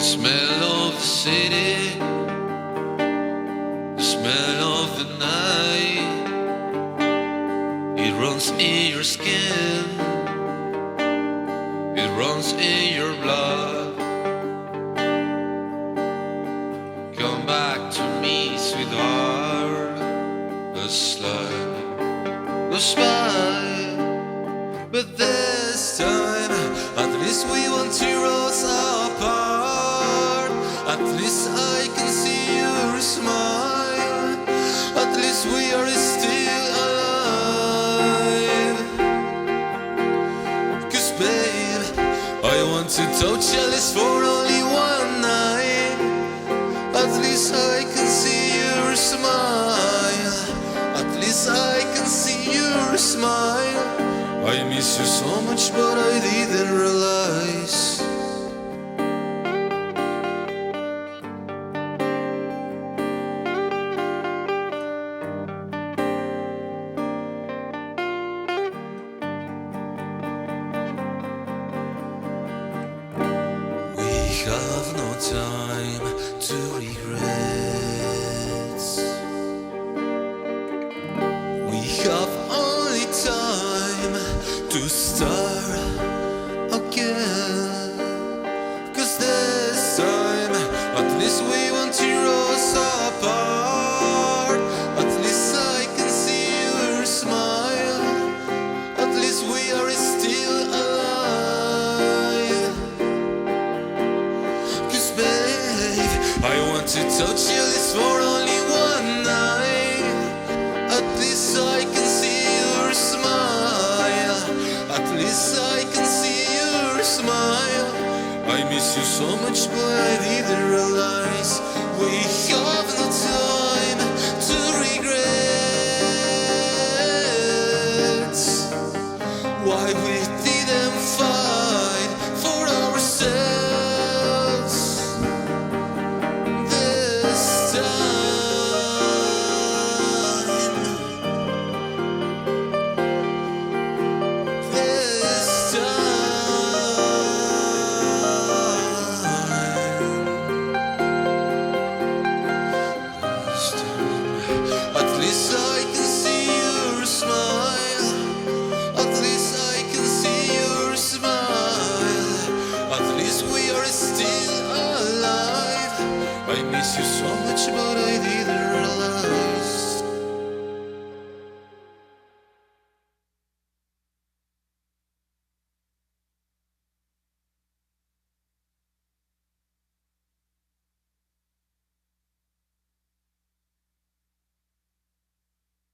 smell of the city, the smell of the night. It runs in your skin, it runs in your blood. Come back to me, sweetheart. A slide, a smile, but this time, at least we won't tear us apart. At least I can see your smile. At least we are still alive. 'Cause babe, I want to touch your lips for only one night. At least I can see your smile. At least I can see your smile. I miss you so much, but I didn't realize. We have no time to regret. We have only time to start again. 'Cause this time, at least we won't tear us apart. At least I can see your smile. At least we are still alive. 'Cause babe, I want to touch your lips for only one night. At least I can see your smile. At least I can see your smile. I miss you so much, but I didn't realize. We have no time to regret. Why we